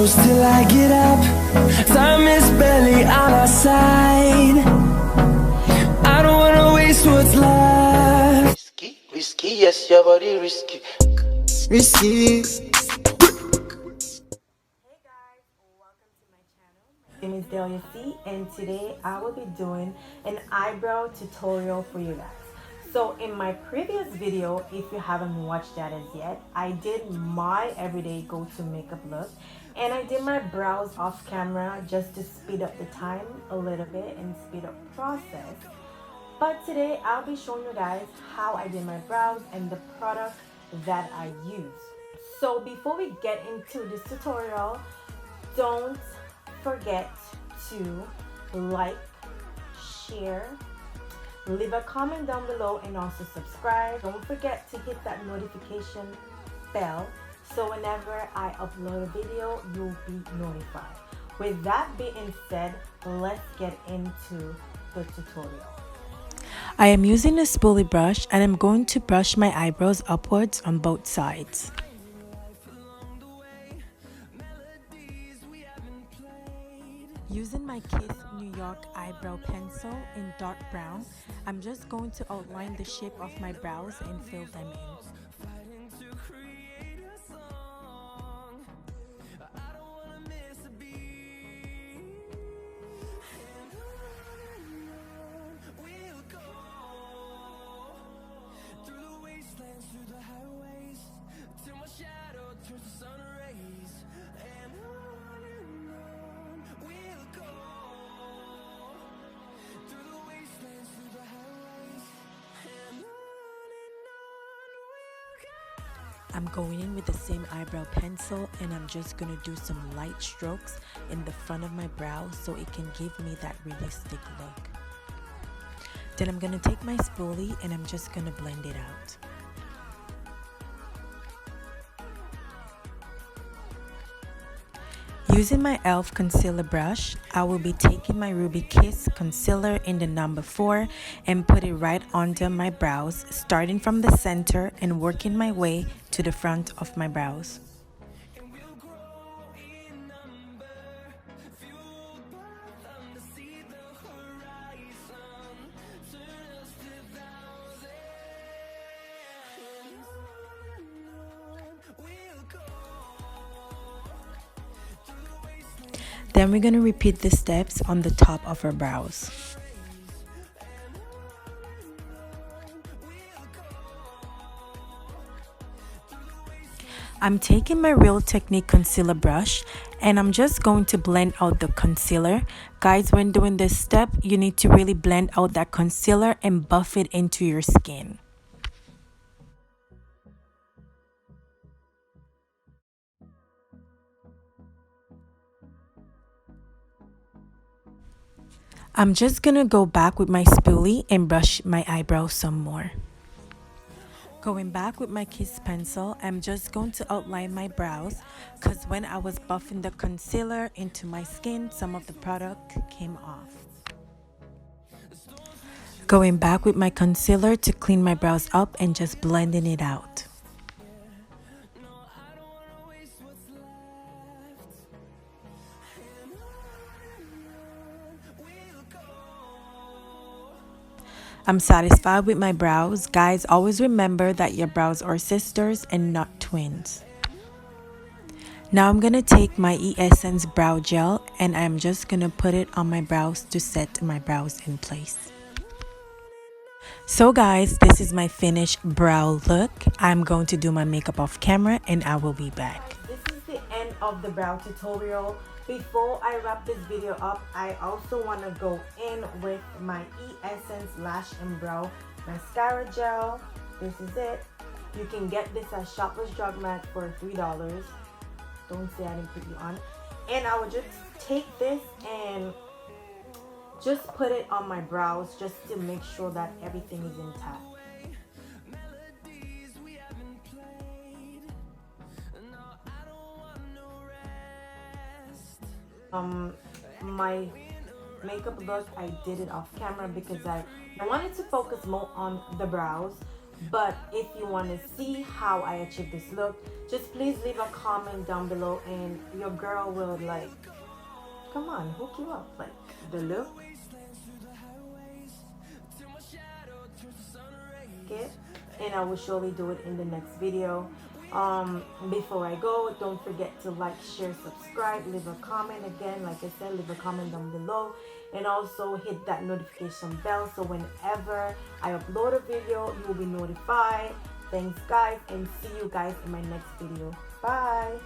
close till I get up. Time is barely on our side. I don't wanna waste what's left. Risky, risky, yes, your body risky. Risky. My name is Delia C, and today I will be doing an eyebrow tutorial for you guys. So in my previous video, if you haven't watched that as yet, I did my everyday go-to makeup look, and I did my brows off camera just to speed up the time a little bit and speed up the process. But today I'll be showing you guys how I did my brows and the product that I use. So before we get into this tutorial, don't forget to like, share, leave a comment down below, and also subscribe. Don't forget to hit that notification bell so whenever I upload a video, you'll be notified. With that being said, let's get into the tutorial. I am using a spoolie brush and I'm going to brush my eyebrows upwards on both sides. Using my Kiss New York eyebrow pencil in dark brown, I'm just going to outline the shape of my brows and fill them in. I'm going in with the same eyebrow pencil and I'm just going to do some light strokes in the front of my brow so it can give me that realistic look. Then I'm going to take my spoolie and I'm just going to blend it out. Using my e.l.f. concealer brush, I will be taking my Ruby Kiss concealer in the number 4 and put it right under my brows, starting from the center and working my way to the front of my brows. Then we're going to repeat the steps on the top of our brows. I'm taking my Real Technique concealer brush and I'm just going to blend out the concealer. Guys, when doing this step, you need to really blend out that concealer and buff it into your skin. I'm just gonna go back with my spoolie and brush my eyebrows some more. Going back with my Kiss pencil, I'm just going to outline my brows because when I was buffing the concealer into my skin, some of the product came off. Going back with my concealer to clean my brows up and just blending it out. I'm satisfied with my brows. Guys, always remember that your brows are sisters and not twins. Now I'm going to take my Essence brow gel and I'm just going to put it on my brows to set my brows in place. So guys, this is my finished brow look. I'm going to do my makeup off camera and I will be back. This is the end of the brow tutorial. Before I wrap this video up, I also want to go in with my Essence Lash and Brow Mascara Gel. This is it. You can get this at Shoppers Drug Mart for $3. Don't say I didn't put you on. And I would just take this and just put it on my brows just to make sure that everything is intact. My makeup look, I did it off camera because I wanted to focus more on the brows, But if you want to see how I achieve this look, just please leave a comment down below and your girl will like, come on, hook you up. Like the look, okay? And I will surely do it in the next video. Before I go, don't forget to like, share, subscribe, leave a comment. Again, like I said, leave a comment down below, and also hit that notification bell so whenever I upload a video you will be notified. Thanks guys, and see you guys in my next video. Bye.